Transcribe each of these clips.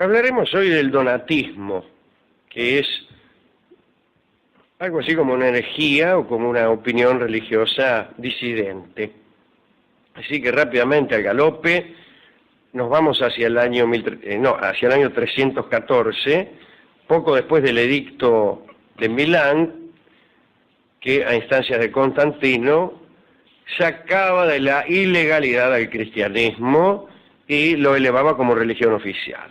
Hablaremos hoy del donatismo, que es algo así como una herejía o como una opinión religiosa disidente. Así que rápidamente al galope nos vamos hacia el año, hacia el año 314, poco después del edicto de Milán, que a instancias de Constantino sacaba de la ilegalidad al cristianismo y lo elevaba como religión oficial.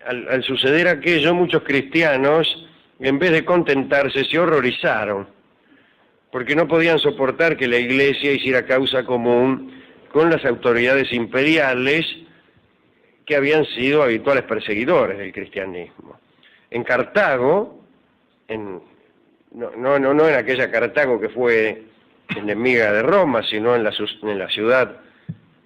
Al suceder aquello, muchos cristianos, en vez de contentarse, se horrorizaron, porque no podían soportar que la Iglesia hiciera causa común con las autoridades imperiales que habían sido habituales perseguidores del cristianismo. En Cartago, no en aquella Cartago que fue enemiga de Roma, sino en la ciudad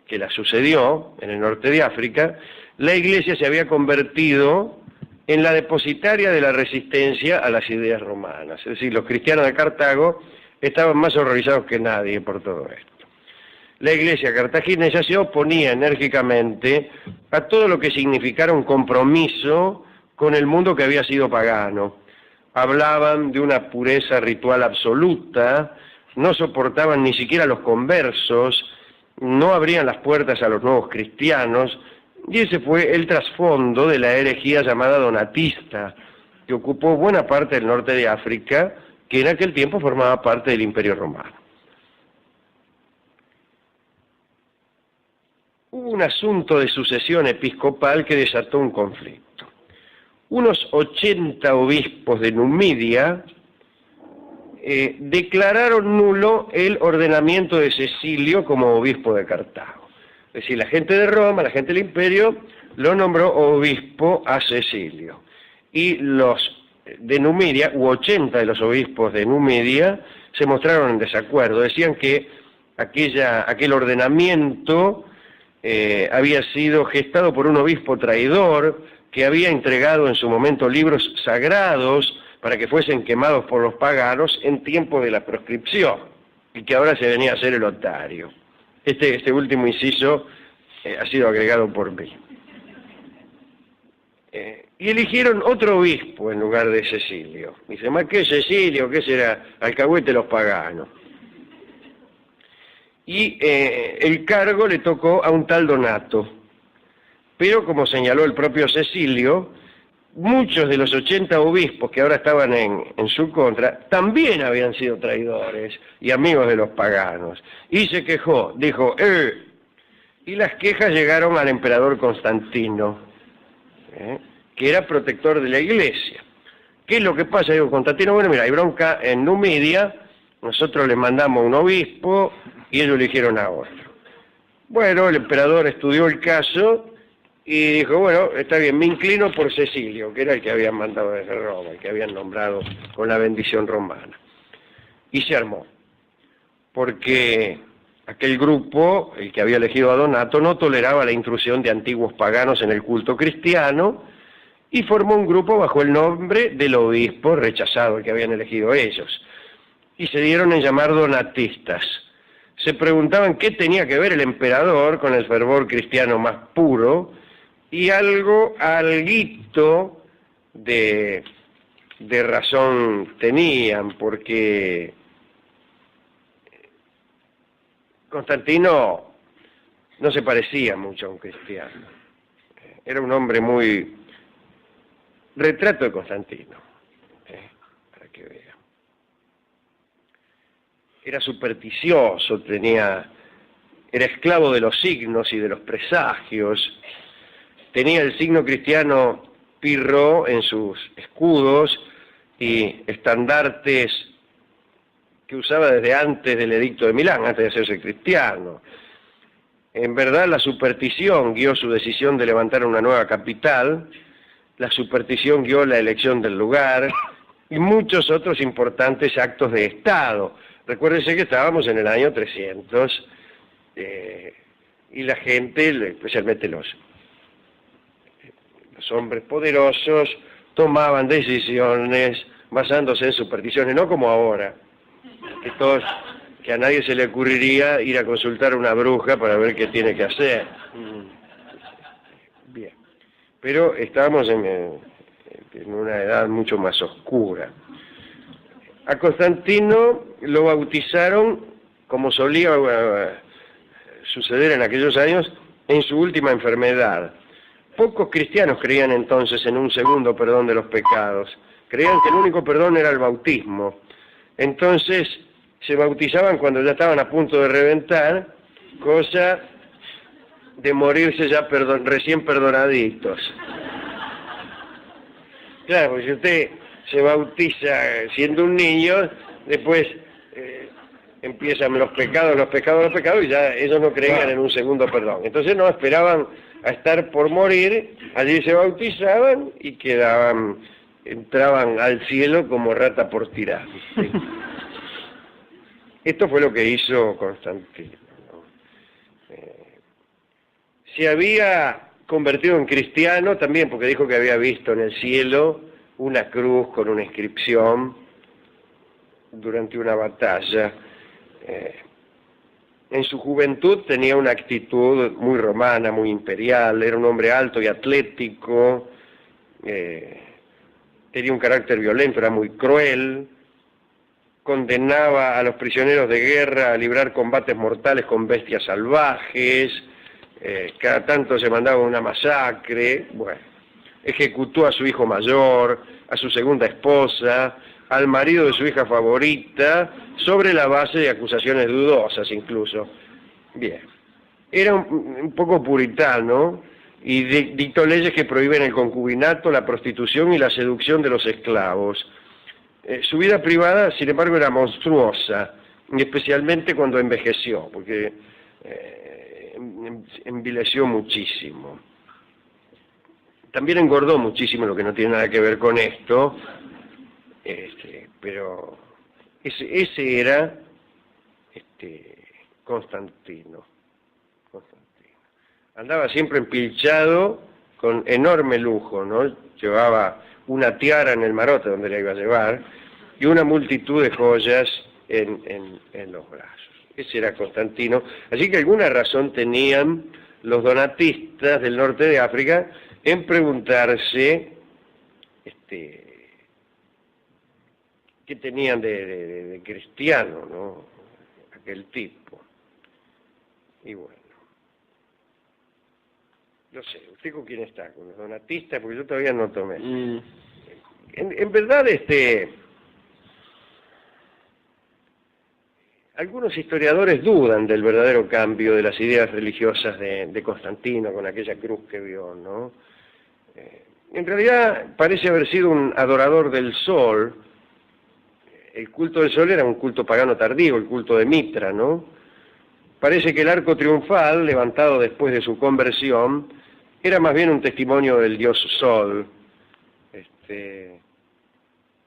que la sucedió, en el norte de África, la Iglesia se había convertido en la depositaria de la resistencia a las ideas romanas. Es decir, los cristianos de Cartago estaban más horrorizados que nadie por todo esto. La Iglesia cartaginesa se oponía enérgicamente a todo lo que significara un compromiso con el mundo que había sido pagano. Hablaban de una pureza ritual absoluta, no soportaban ni siquiera los conversos, no abrían las puertas a los nuevos cristianos, y ese fue el trasfondo de la herejía llamada donatista, que ocupó buena parte del norte de África, que en aquel tiempo formaba parte del Imperio Romano. Hubo un asunto de sucesión episcopal que desató un conflicto. Unos 80 obispos de Numidia declararon nulo el ordenamiento de Cecilio como obispo de Cartago. Es decir, la gente de Roma, la gente del imperio, lo nombró obispo a Cecilio. Y los de Numidia, 80 de los obispos de Numidia, se mostraron en desacuerdo. Decían que aquel ordenamiento había sido gestado por un obispo traidor que había entregado en su momento libros sagrados para que fuesen quemados por los paganos en tiempo de la proscripción, y que ahora se venía a hacer el otario. Este último inciso ha sido agregado por mí. Y eligieron otro obispo en lugar de Cecilio. Dice, ¿más qué Cecilio? ¿Qué será? Alcahuete de los paganos. Y el cargo le tocó a un tal Donato. Pero, como señaló el propio Cecilio, muchos de los 80 obispos que ahora estaban en su contra también habían sido traidores y amigos de los paganos. Y se quejó, dijo, y las quejas llegaron al emperador Constantino, que era protector de la Iglesia. ¿Qué es lo que pasa? Digo, Constantino, bueno, mira, hay bronca en Numidia, nosotros le mandamos un obispo y ellos eligieron a otro. Bueno, el emperador estudió el caso y dijo, bueno, está bien, me inclino por Cecilio, que era el que habían mandado desde Roma, el que habían nombrado con la bendición romana. Y se armó, porque aquel grupo, el que había elegido a Donato, no toleraba la intrusión de antiguos paganos en el culto cristiano, y formó un grupo bajo el nombre del obispo rechazado, el que habían elegido ellos. Y se dieron en llamar donatistas. Se preguntaban qué tenía que ver el emperador con el fervor cristiano más puro, y alguito de razón tenían, porque Constantino no se parecía mucho a un cristiano. Era un hombre muy... Retrato de Constantino, para que vean. Era supersticioso, era esclavo de los signos y de los presagios. Tenía el signo cristiano Pirro en sus escudos y estandartes que usaba desde antes del edicto de Milán, antes de hacerse cristiano. En verdad, la superstición guió su decisión de levantar una nueva capital, la superstición guió la elección del lugar y muchos otros importantes actos de Estado. Recuérdense que estábamos en el año 300 y la gente, especialmente los hombres poderosos, tomaban decisiones basándose en supersticiones, no como ahora, que a nadie se le ocurriría ir a consultar a una bruja para ver qué tiene que hacer. Bien. pero estábamos en una edad mucho más oscura. A Constantino lo bautizaron, como solía suceder en aquellos años, en su última enfermedad. Pocos cristianos creían entonces en un segundo perdón de los pecados. Creían que el único perdón era el bautismo. Entonces se bautizaban cuando ya estaban a punto de reventar, cosa de morirse ya recién perdonaditos. Claro, porque si usted se bautiza siendo un niño, después empiezan los pecados, y ya ellos no creían en un segundo perdón. Entonces no esperaban a estar por morir, allí se bautizaban y entraban al cielo como rata por tirar. ¿Sí? Esto fue lo que hizo Constantino, ¿no? Se había convertido en cristiano también porque dijo que había visto en el cielo una cruz con una inscripción durante una batalla. En su juventud tenía una actitud muy romana, muy imperial, era un hombre alto y atlético, tenía un carácter violento, era muy cruel, condenaba a los prisioneros de guerra a librar combates mortales con bestias salvajes, cada tanto se mandaba una masacre, bueno, ejecutó a su hijo mayor, a su segunda esposa, al marido de su hija favorita, sobre la base de acusaciones dudosas incluso. Bien, era un poco puritano y dictó leyes que prohíben el concubinato, la prostitución y la seducción de los esclavos. Su vida privada, sin embargo, era monstruosa, especialmente cuando envejeció, porque envileció muchísimo. También engordó muchísimo, lo que no tiene nada que ver con esto, pero ese era Constantino. Andaba siempre empilchado con enorme lujo, ¿no? Llevaba una tiara en el marote donde la iba a llevar y una multitud de joyas en los brazos. Ese era Constantino. Así que alguna razón tenían los donatistas del norte de África en preguntarse qué tenían de cristiano, ¿no? Aquel tipo. Y bueno, no sé, ¿usted con quién está? ¿Con los donatistas? Porque yo todavía no tomé. En verdad, algunos historiadores dudan del verdadero cambio de las ideas religiosas de Constantino con aquella cruz que vio, ¿no? En realidad parece haber sido un adorador del sol. El culto del sol era un culto pagano tardío, el culto de Mitra, ¿no? Parece que el arco triunfal, levantado después de su conversión, era más bien un testimonio del dios Sol.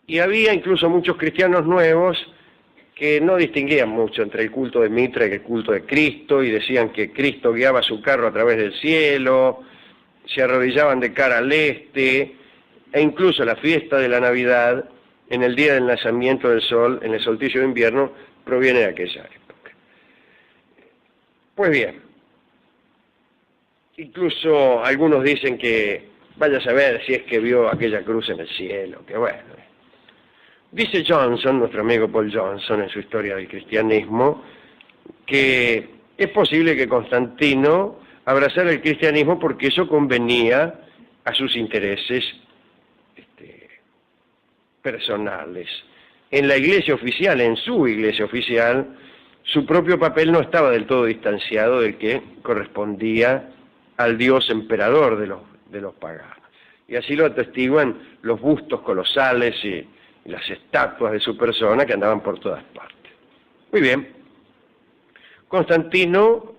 Y había incluso muchos cristianos nuevos que no distinguían mucho entre el culto de Mitra y el culto de Cristo, y decían que Cristo guiaba su carro a través del cielo, se arrodillaban de cara al este, e incluso la fiesta de la Navidad, en el día del nacimiento del sol, en el solsticio de invierno, proviene de aquella época. Pues bien, incluso algunos dicen que vaya a saber si es que vio aquella cruz en el cielo, que bueno. Dice Johnson, nuestro amigo Paul Johnson, en su Historia del Cristianismo, que es posible que Constantino abrazara el cristianismo porque eso convenía a sus intereses personales. En la iglesia oficial, en su iglesia oficial, su propio papel no estaba del todo distanciado del que correspondía al dios emperador de los paganos. Y así lo atestiguan los bustos colosales y las estatuas de su persona que andaban por todas partes. Muy bien. Constantino,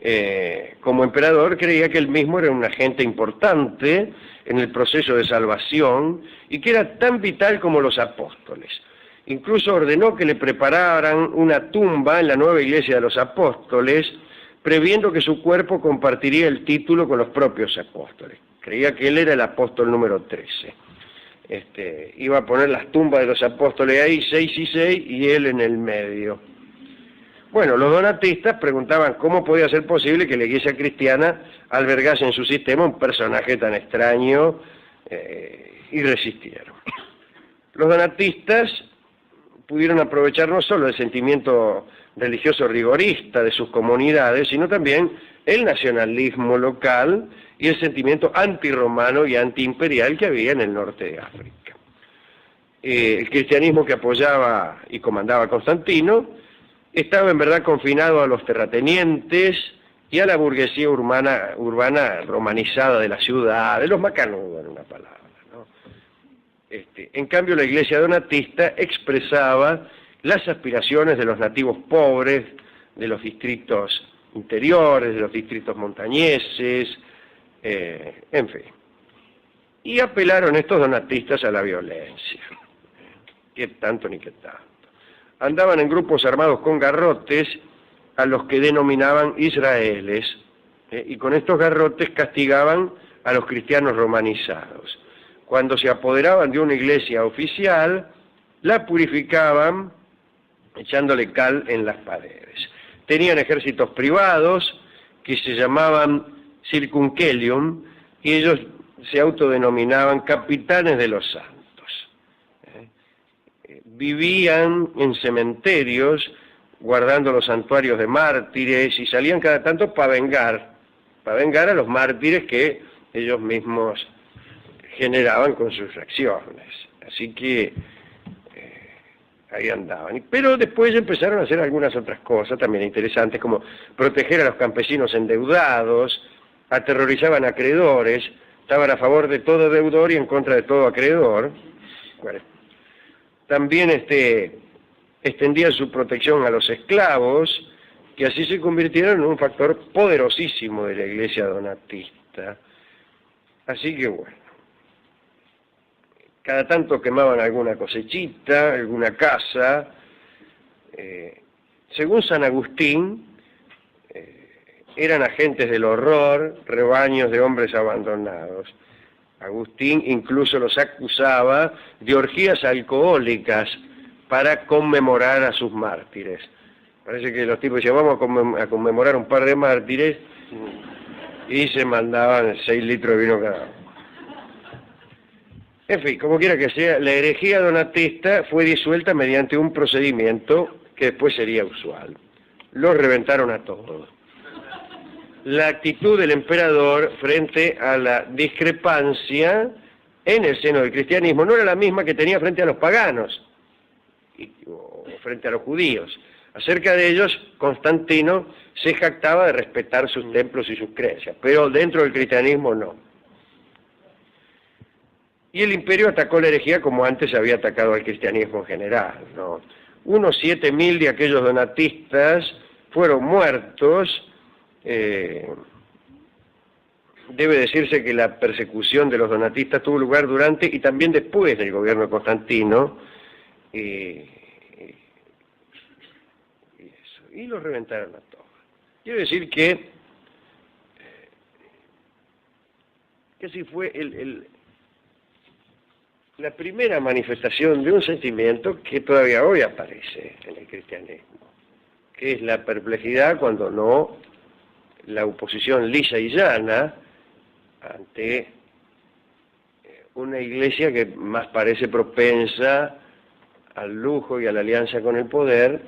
como emperador, creía que él mismo era un agente importante en el proceso de salvación y que era tan vital como los apóstoles. Incluso ordenó que le prepararan una tumba en la nueva iglesia de los apóstoles, previendo que su cuerpo compartiría el título con los propios apóstoles. Creía que él era el apóstol número 13. Iba a poner las tumbas de los apóstoles ahí, 6 y 6, y él en el medio. Bueno, los donatistas preguntaban cómo podía ser posible que la iglesia cristiana albergase en su sistema un personaje tan extraño, y resistieron. Los donatistas pudieron aprovechar no solo el sentimiento religioso rigorista de sus comunidades, sino también el nacionalismo local y el sentimiento antirromano y antiimperial que había en el norte de África. El cristianismo que apoyaba y comandaba Constantino estaba en verdad confinado a los terratenientes y a la burguesía urbana romanizada de la ciudad, de los macanudos en una palabra, ¿no? En cambio, la iglesia donatista expresaba las aspiraciones de los nativos pobres, de los distritos interiores, de los distritos montañeses, en fin. Y apelaron estos donatistas a la violencia. Qué tanto ni qué tanto. Andaban en grupos armados con garrotes, a los que denominaban israeles, y con estos garrotes castigaban a los cristianos romanizados. Cuando se apoderaban de una iglesia oficial, la purificaban echándole cal en las paredes. Tenían ejércitos privados que se llamaban circuncelium, y ellos se autodenominaban capitanes de los santos. Vivían en cementerios, guardando los santuarios de mártires, y salían cada tanto para vengar a los mártires que ellos mismos generaban con sus acciones. Así que ahí andaban. Pero después empezaron a hacer algunas otras cosas también interesantes, como proteger a los campesinos endeudados, aterrorizaban a acreedores, estaban a favor de todo deudor y en contra de todo acreedor. Bueno, también extendían su protección a los esclavos, que así se convirtieron en un factor poderosísimo de la iglesia donatista. Así que bueno, cada tanto quemaban alguna cosechita, alguna casa. Según San Agustín, eran agentes del horror, rebaños de hombres abandonados. Agustín incluso los acusaba de orgías alcohólicas para conmemorar a sus mártires. Parece que los tipos decían, vamos a conmemorar un par de mártires, y se mandaban 6 litros de vino cada uno. En fin, como quiera que sea, la herejía donatista fue disuelta mediante un procedimiento que después sería usual. Los reventaron a todos. La actitud del emperador frente a la discrepancia en el seno del cristianismo no era la misma que tenía frente a los paganos o frente a los judíos. Acerca de ellos, Constantino se jactaba de respetar sus templos y sus creencias, pero dentro del cristianismo no. Y el imperio atacó la herejía como antes había atacado al cristianismo en general, ¿no? Unos 7.000 de aquellos donatistas fueron muertos. Debe decirse que la persecución de los donatistas tuvo lugar durante y también después del gobierno de Constantino, y los reventaron a todos. Quiero decir que así fue la primera manifestación de un sentimiento que todavía hoy aparece en el cristianismo, que es la perplejidad, cuando no la oposición lisa y llana, ante una iglesia que más parece propensa al lujo y a la alianza con el poder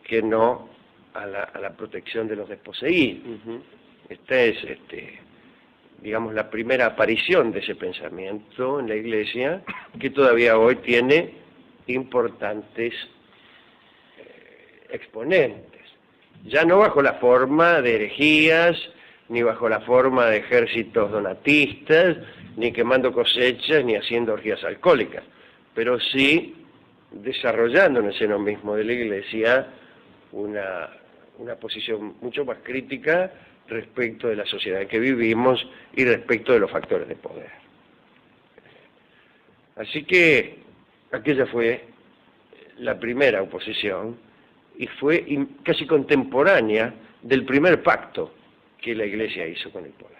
que no a la protección de los desposeídos. Esta es, digamos, la primera aparición de ese pensamiento en la iglesia, que todavía hoy tiene importantes exponentes. Ya no bajo la forma de herejías, ni bajo la forma de ejércitos donatistas, ni quemando cosechas, ni haciendo orgías alcohólicas, pero sí desarrollando en el seno mismo de la iglesia una posición mucho más crítica respecto de la sociedad en que vivimos y respecto de los factores de poder. Así que aquella fue la primera oposición, y fue casi contemporánea del primer pacto que la Iglesia hizo con el poder.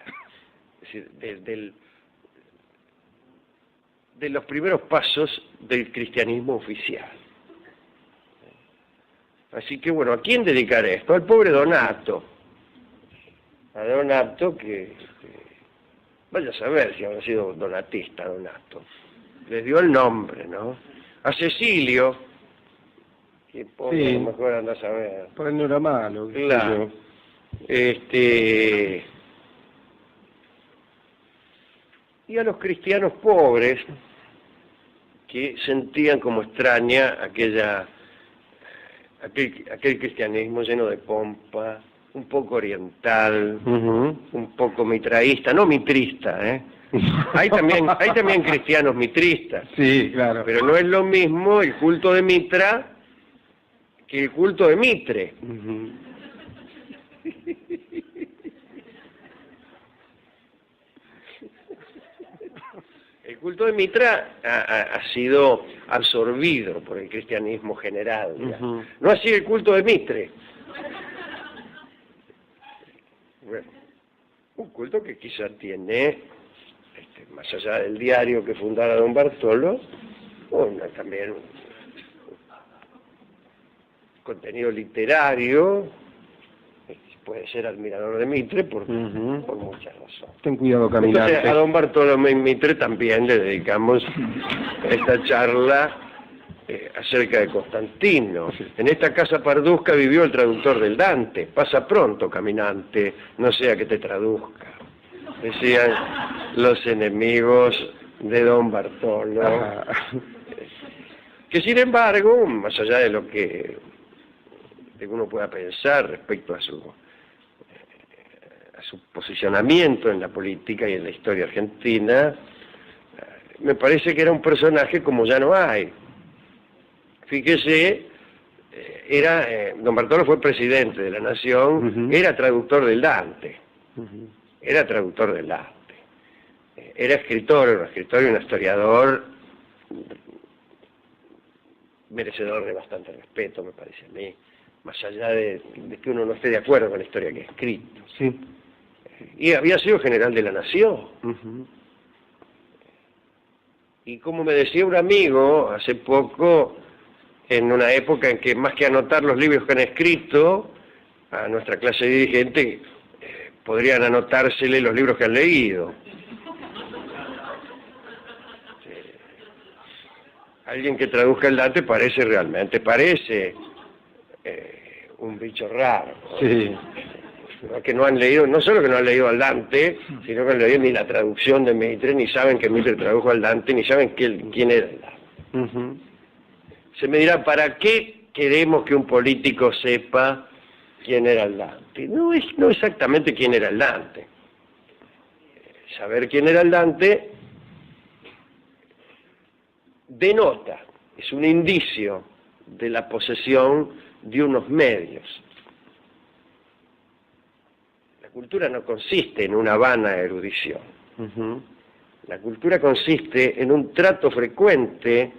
Es decir, de los primeros pasos del cristianismo oficial. Así que bueno, ¿a quién dedicar esto? Al pobre Donato. A Donato que vaya a saber si habrá sido donatista Donato. Les dio el nombre, ¿no? A Cecilio, que pobre, Sí. a lo mejor anda a saber. Por él no era malo. qué sé Claro. yo. Y a los cristianos pobres que sentían como extraña aquel cristianismo lleno de pompa, un poco oriental, un poco mitraísta, no mitrista, ¿eh? Hay también cristianos mitristas, Sí, claro. pero no es lo mismo el culto de Mitra que el culto de Mitre. El culto de Mitra ha sido absorbido por el cristianismo general. Ya. No así el culto de Mitre. Bueno, un culto que quizá tiene, más allá del diario que fundara don Bartolo, también un contenido literario. Puede ser admirador de Mitre por muchas razones. Ten cuidado, caminante. Entonces, a don Bartolomé Mitre también le dedicamos esta charla acerca de Constantino. En esta casa parduzca vivió el traductor del Dante. Pasa pronto, caminante, no sea que te traduzca. Decían los enemigos de don Bartolo. Que sin embargo, más allá de lo que uno pueda pensar respecto a su posicionamiento en la política y en la historia argentina, me parece que era un personaje como ya no hay. Fíjese, don Bartolo fue presidente de la Nación, era traductor del Dante, era traductor del Dante, era escritor y un historiador merecedor de bastante respeto, me parece a mí, más allá de que uno no esté de acuerdo con la historia que ha escrito. Sí. Y había sido general de la Nación. Y como me decía un amigo hace poco, en una época en que más que anotar los libros que han escrito, a nuestra clase dirigente podrían anotársele los libros que han leído. Alguien que traduzca el Dante parece un bicho raro. Sí. Que no han leído, no solo que no han leído al Dante, sino que no han leído ni la traducción de Mitre, ni saben que Mitre tradujo al Dante, ni saben quién era el Dante. Se me dirá, ¿para qué queremos que un político sepa quién era el Dante? No exactamente quién era el Dante. Saber quién era el Dante denota, es un indicio de la posesión de unos medios. La cultura no consiste en una vana erudición. La cultura consiste en un trato frecuente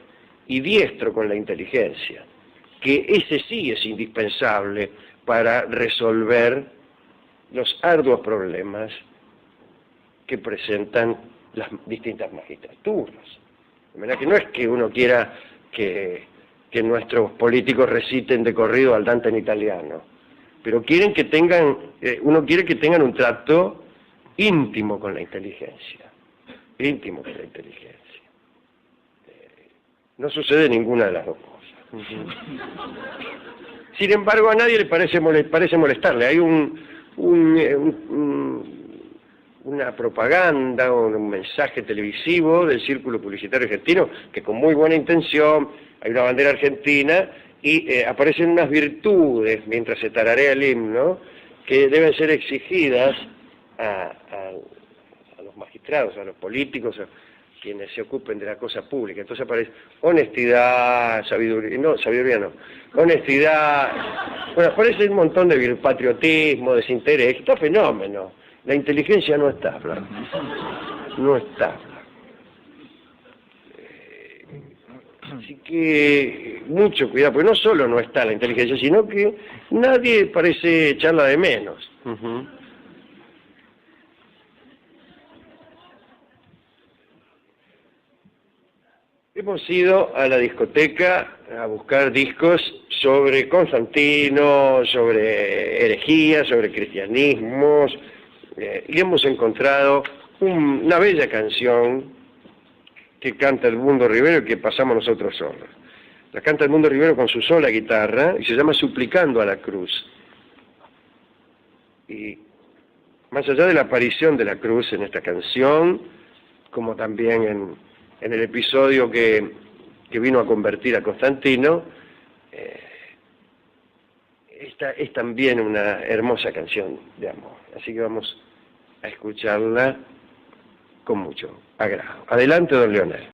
y diestro con la inteligencia, que ese sí es indispensable para resolver los arduos problemas que presentan las distintas magistraturas. De manera que no es que uno quiera que nuestros políticos reciten de corrido al Dante en italiano, pero uno quiere que tengan un trato íntimo con la inteligencia, No sucede ninguna de las dos cosas. Sin embargo, a nadie le parece molestarle. Hay una propaganda o un mensaje televisivo del Círculo Publicitario Argentino que con muy buena intención, hay una bandera argentina y aparecen unas virtudes mientras se tararea el himno que deben ser exigidas a los magistrados, a los políticos, a quienes se ocupen de la cosa pública. Entonces aparece honestidad, sabiduría no, honestidad, bueno, aparece un montón de patriotismo, desinterés, está fenómeno. La inteligencia no está, Blanco. No está. Así que mucho cuidado, porque no solo no está la inteligencia, sino que nadie parece echarla de menos. Hemos ido a la discoteca a buscar discos sobre Constantino, sobre herejía, sobre cristianismos, y hemos encontrado una bella canción que canta el Mundo Rivero y que pasamos nosotros solos. La canta el Mundo Rivero con su sola guitarra y se llama Suplicando a la Cruz. Y más allá de la aparición de la cruz en esta canción, como también en el episodio que vino a convertir a Constantino, esta es también una hermosa canción de amor. Así que vamos a escucharla con mucho agrado. Adelante, don Leonel.